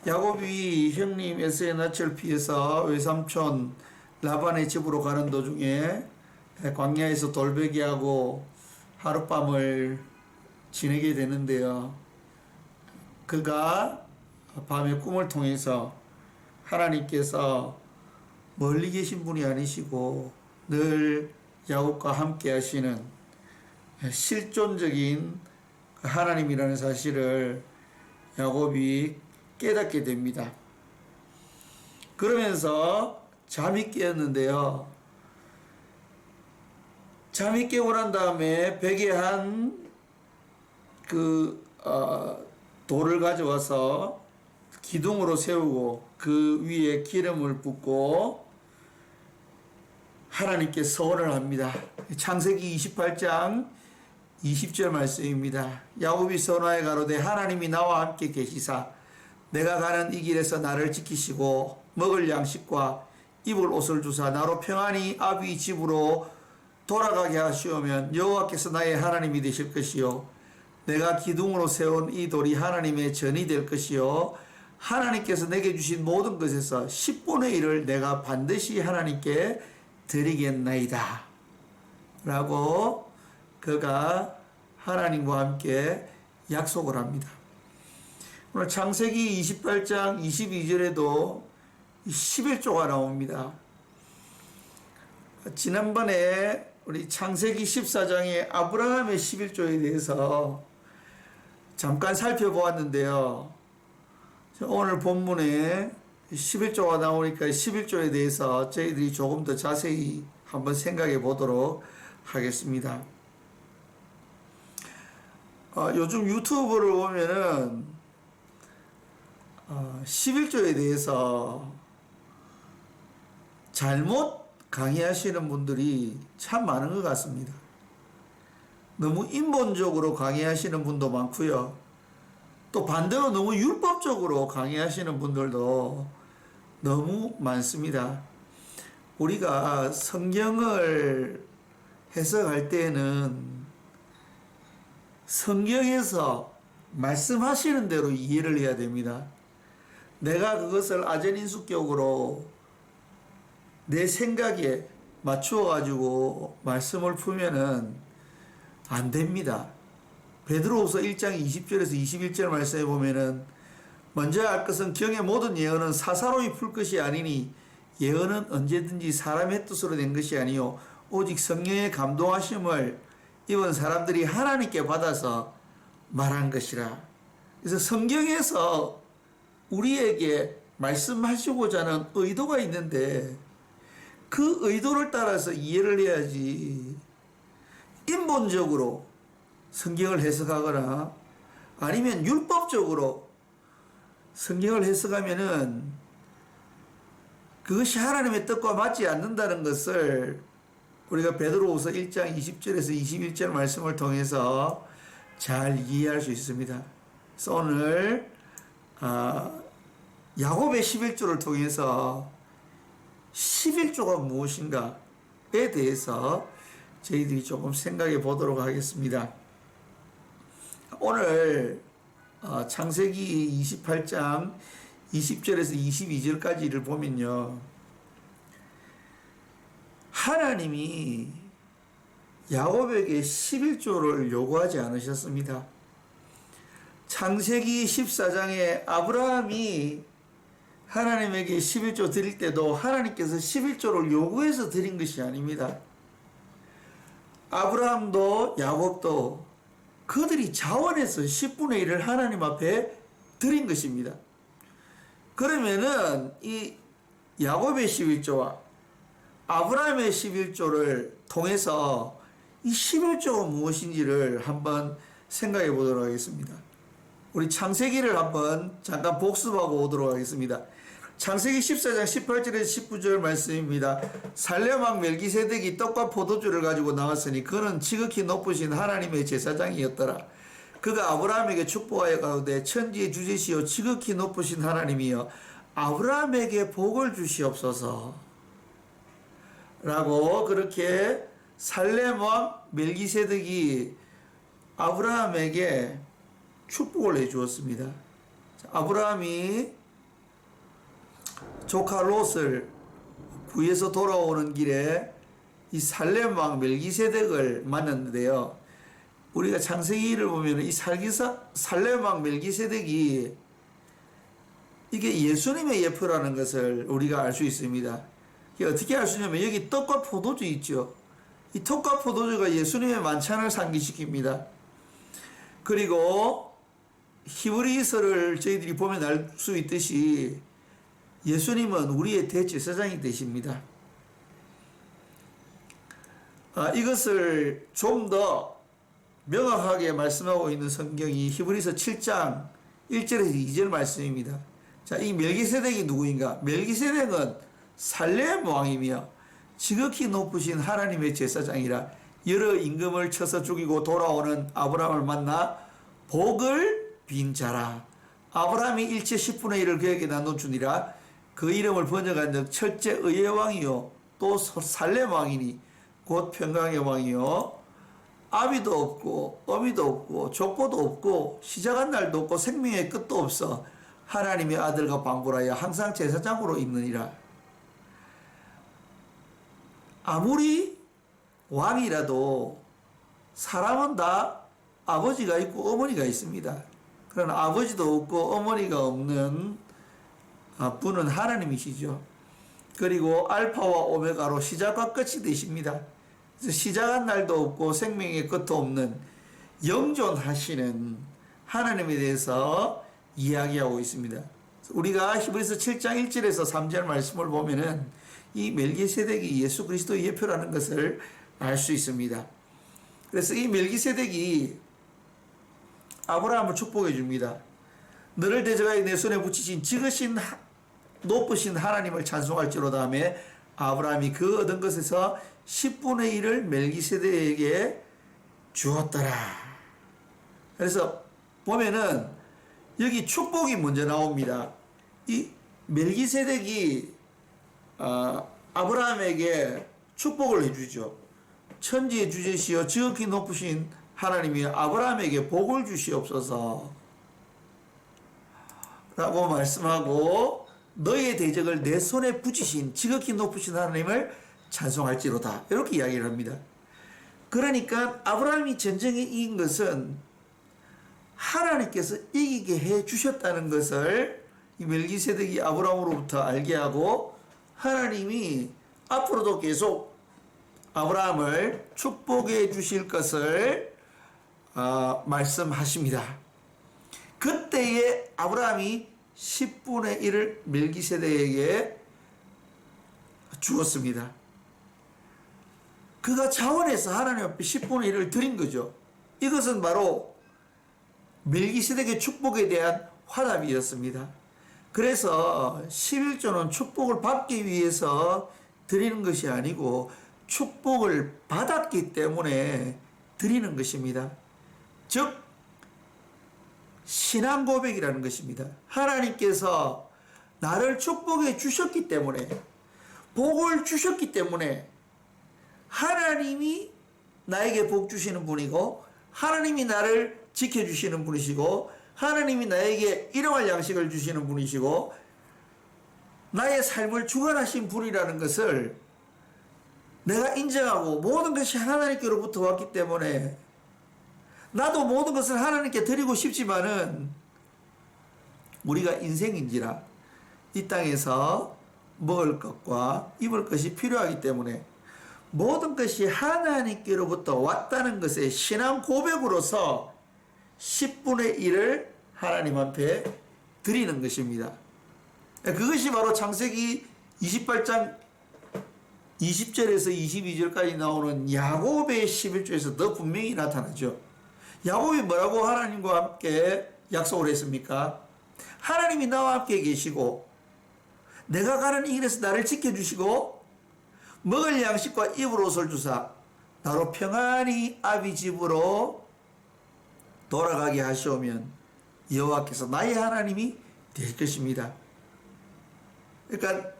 야곱이 형님 에서의 낯을 피해서 외삼촌 라반의 집으로 가는 도중에 광야에서 돌베개하고 하룻밤을 지내게 되는데요. 그가 밤의 꿈을 통해서 하나님께서 멀리 계신 분이 아니시고 늘 야곱과 함께 하시는 실존적인 하나님이라는 사실을 야곱이 깨닫게 됩니다. 그러면서 잠이 깨었는데요. 잠이 깨고 난 다음에 베개 한 돌을 가져와서 기둥으로 세우고 그 위에 기름을 붓고 하나님께 서원을 합니다. 창세기 28장 20절 말씀입니다. 야곱이 선화에 가로되 하나님이 나와 함께 계시사 내가 가는 이 길에서 나를 지키시고 먹을 양식과 입을 옷을 주사 나로 평안히 아비 집으로 돌아가게 하시오면 여호와께서 나의 하나님이 되실 것이요 내가 기둥으로 세운 이 돌이 하나님의 전이 될 것이요 하나님께서 내게 주신 모든 것에서 10분의 1을 내가 반드시 하나님께 드리겠나이다 라고 그가 하나님과 함께 약속을 합니다. 오늘 창세기 28장 22절에도 11조가 나옵니다. 지난번에 우리 창세기 14장의 아브라함의 11조에 대해서 잠깐 살펴보았는데요. 오늘 본문에 11조가 나오니까 11조에 대해서 저희들이 조금 더 자세히 한번 생각해 보도록 하겠습니다. 요즘 유튜브를 보면은 11조에 대해서 잘못 강의하시는 분들이 참 많은 것 같습니다. 너무 인본적으로 강의하시는 분도 많고요. 또 반대로 너무 율법적으로 강의하시는 분들도 너무 많습니다. 우리가 성경을 해석할 때에는 성경에서 말씀하시는 대로 이해를 해야 됩니다. 내가 그것을 아전인수격으로 내 생각에 맞추어 가지고 말씀을 풀면은 안 됩니다. 베드로후서 1장 20절에서 21절 말씀에 보면은 먼저 알 것은 경의 모든 예언은 사사로이 풀 것이 아니니 예언은 언제든지 사람의 뜻으로 된 것이 아니요 오직 성령의 감동하심을 입은 사람들이 하나님께 받아서 말한 것이라. 그래서 성경에서 우리에게 말씀하시고자 하는 의도가 있는데 그 의도를 따라서 이해를 해야지 인본적으로 성경을 해석하거나 아니면 율법적으로 성경을 해석하면은 그것이 하나님의 뜻과 맞지 않는다는 것을 우리가 베드로후서 1장 20절에서 21절 말씀을 통해서 잘 이해할 수 있습니다. 그래서 오늘 야곱의 11조를 통해서 11조가 무엇인가에 대해서 저희들이 조금 생각해 보도록 하겠습니다. 오늘 창세기 28장 20절에서 22절까지를 보면요. 하나님이 야곱에게 11조를 요구하지 않으셨습니다. 창세기 14장에 아브라함이 하나님에게 11조 드릴 때도 하나님께서 11조를 요구해서 드린 것이 아닙니다. 아브라함도 야곱도 그들이 자원해서 10분의 1을 하나님 앞에 드린 것입니다. 그러면은 이 야곱의 11조와 아브라함의 11조를 통해서 이 11조가 무엇인지를 한번 생각해 보도록 하겠습니다. 우리 창세기를 한번 잠깐 복습하고 오도록 하겠습니다. 창세기 14장 18절에서 19절 말씀입니다. 살렘왕 멜기세덱이 떡과 포도주를 가지고 나왔으니 그는 지극히 높으신 하나님의 제사장이었더라. 그가 아브라함에게 축복하여 가로되 천지의 주제시요 지극히 높으신 하나님이여 아브라함에게 복을 주시옵소서 라고 그렇게 살렘왕 멜기세덱이 아브라함에게 축복을 해 주었습니다. 아브라함이 조카 롯을 구해서 돌아오는 길에 이 살렘 왕 멜기세덱을 만났는데요. 우리가 창세기를 보면 이 살렘 왕 멜기세덱이 이게 예수님의 예표라는 것을 우리가 알 수 있습니다. 이게 어떻게 알 수 있냐면 여기 떡과 포도주 있죠. 이 떡과 포도주가 예수님의 만찬을 상기시킵니다. 그리고 히브리서를 저희들이 보면 알 수 있듯이 예수님은 우리의 대제사장이 되십니다. 이것을 좀 더 명확하게 말씀하고 있는 성경이 히브리서 7장 1절에서 2절 말씀입니다. 자, 이 멜기세덱이 누구인가? 멜기세덱은 살렘 왕이며 지극히 높으신 하나님의 제사장이라 여러 임금을 쳐서 죽이고 돌아오는 아브라함을 만나 복을 빈 자라. 아브라함이 일체 10분의 1을 그에게 나눠주니라. 그 이름을 번역한 즉 철제 의의 왕이요 또 살렘 왕이니 곧 평강의 왕이요 아비도 없고 어미도 없고 족보도 없고 시작한 날도 없고 생명의 끝도 없어 하나님의 아들과 방불하여 항상 제사장으로 있느니라. 아무리 왕이라도 사람은 다 아버지가 있고 어머니가 있습니다. 그러나 아버지도 없고 어머니가 없는 분은 하나님이시죠. 그리고 알파와 오메가로 시작과 끝이 되십니다. 시작한 날도 없고 생명의 끝도 없는 영존하시는 하나님에 대해서 이야기하고 있습니다. 우리가 히브리서 7장 1절에서 3절 말씀을 보면은 이 멜기세덱이 예수 그리스도의 예표라는 것을 알 수 있습니다. 그래서 이 멜기세덱이 아브라함을 축복해 줍니다. 너를 대적하여 내 손에 붙이신 지으신 높으신 하나님을 찬송할지로다 하며 아브라함이 그 얻은 것에서 10분의 1을 멜기세덱에게 주었더라. 그래서 보면은 여기 축복이 먼저 나옵니다. 이 멜기세덱이 아브라함에게 축복을 해주죠. 천지의 주제시여 지극히 높으신 하나님이 아브라함에게 복을 주시옵소서 라고 말씀하고 너의 대적을 내 손에 붙이신 지극히 높으신 하나님을 찬송할지로다 이렇게 이야기를 합니다. 그러니까 아브라함이 전쟁에 이긴 것은 하나님께서 이기게 해 주셨다는 것을 이 멜기세덱이 아브라함으로부터 알게 하고 하나님이 앞으로도 계속 아브라함을 축복해 주실 것을 말씀하십니다. 그때에 아브라함이 10분의 1을 멜기세덱에게 주었습니다. 그가 자원해서 하나님 앞에 10분의 1을 드린 거죠. 이것은 바로 멜기세덱의 축복에 대한 화답이었습니다. 그래서 11조는 축복을 받기 위해서 드리는 것이 아니고 축복을 받았기 때문에 드리는 것입니다. 즉 신앙 고백이라는 것입니다. 하나님께서 나를 축복해 주셨기 때문에 복을 주셨기 때문에 하나님이 나에게 복 주시는 분이고 하나님이 나를 지켜주시는 분이시고 하나님이 나에게 일용할 양식을 주시는 분이시고 나의 삶을 주관하신 분이라는 것을 내가 인정하고 모든 것이 하나님께로부터 왔기 때문에 나도 모든 것을 하나님께 드리고 싶지만은 우리가 인생인지라 이 땅에서 먹을 것과 입을 것이 필요하기 때문에 모든 것이 하나님께로부터 왔다는 것의 신앙 고백으로서 10분의 1을 하나님 앞에 드리는 것입니다. 그것이 바로 창세기 28장 20절에서 22절까지 나오는 야곱의 11조에서 더 분명히 나타나죠. 야곱이 뭐라고 하나님과 함께 약속을 했습니까? 하나님이 나와 함께 계시고 내가 가는 이 길에서 나를 지켜주시고 먹을 양식과 입을 옷을 주사 나로 평안히 아비 집으로 돌아가게 하시오면 여호와께서 나의 하나님이 될 것입니다. 그러니까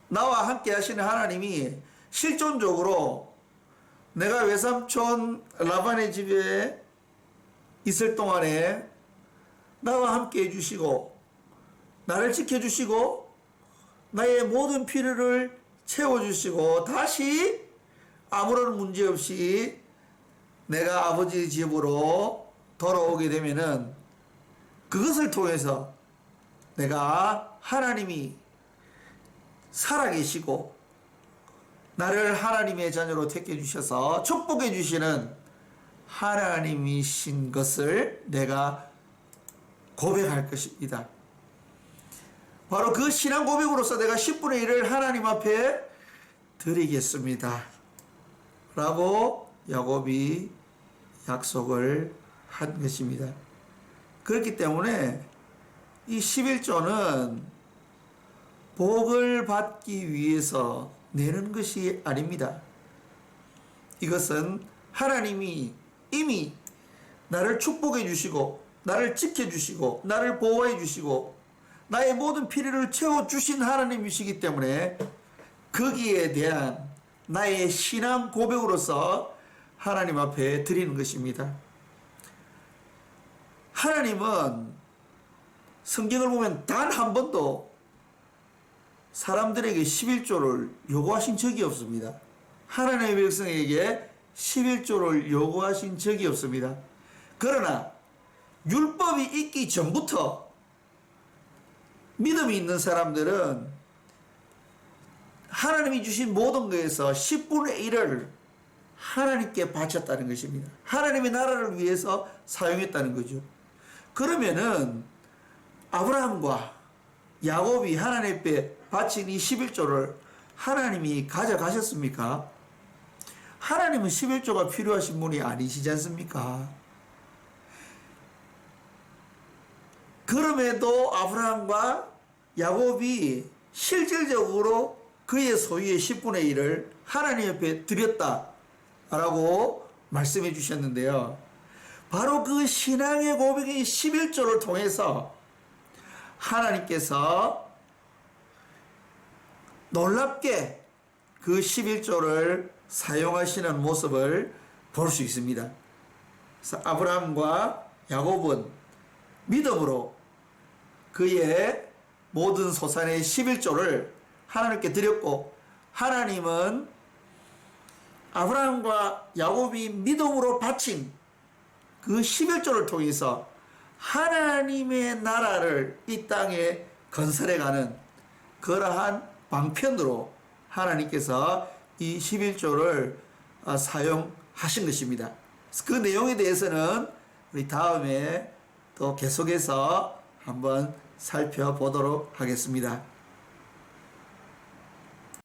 나와 함께 하시는 하나님이 실존적으로 내가 외삼촌 라반의 집에 있을 동안에 나와 함께 해주시고 나를 지켜주시고 나의 모든 필요를 채워주시고 다시 아무런 문제 없이 내가 아버지 집으로 돌아오게 되면은 그것을 통해서 내가 하나님이 살아계시고 나를 하나님의 자녀로 택해주셔서 축복해 주시는 하나님이신 것을 내가 고백할 것입니다. 바로 그 신앙 고백으로서 내가 10분의 1을 하나님 앞에 드리겠습니다. 라고 야곱이 약속을 한 것입니다. 그렇기 때문에 이 11조는 복을 받기 위해서 내는 것이 아닙니다. 이것은 하나님이 이미 나를 축복해 주시고 나를 지켜주시고 나를 보호해 주시고 나의 모든 필요를 채워주신 하나님이시기 때문에 거기에 대한 나의 신앙 고백으로서 하나님 앞에 드리는 것입니다. 하나님은 성경을 보면 단 한 번도 사람들에게 11조를 요구하신 적이 없습니다. 하나님의 백성에게 11조를 요구하신 적이 없습니다. 그러나 율법이 있기 전부터 믿음이 있는 사람들은 하나님이 주신 모든 것에서 10분의 1을 하나님께 바쳤다는 것입니다. 하나님의 나라를 위해서 사용했다는 거죠. 그러면은 아브라함과 야곱이 하나님 앞에 바친 이 11조를 하나님이 가져가셨습니까? 하나님은 11조가 필요하신 분이 아니시지 않습니까? 그럼에도 아브라함과 야곱이 실질적으로 그의 소유의 10분의 1을 하나님 앞에 드렸다라고 말씀해 주셨는데요. 바로 그 신앙의 고백인 11조를 통해서 하나님께서 놀랍게 그 11조를 사용하시는 모습을 볼 수 있습니다. 그래서 아브라함과 야곱은 믿음으로 그의 모든 소산의 11조를 하나님께 드렸고, 하나님은 아브라함과 야곱이 믿음으로 바친 그 11조를 통해서 하나님의 나라를 이 땅에 건설해가는 그러한 방편으로 하나님께서 이 11조를 사용하신 것입니다. 그 내용에 대해서는 우리 다음에 또 계속해서 한번 살펴보도록 하겠습니다.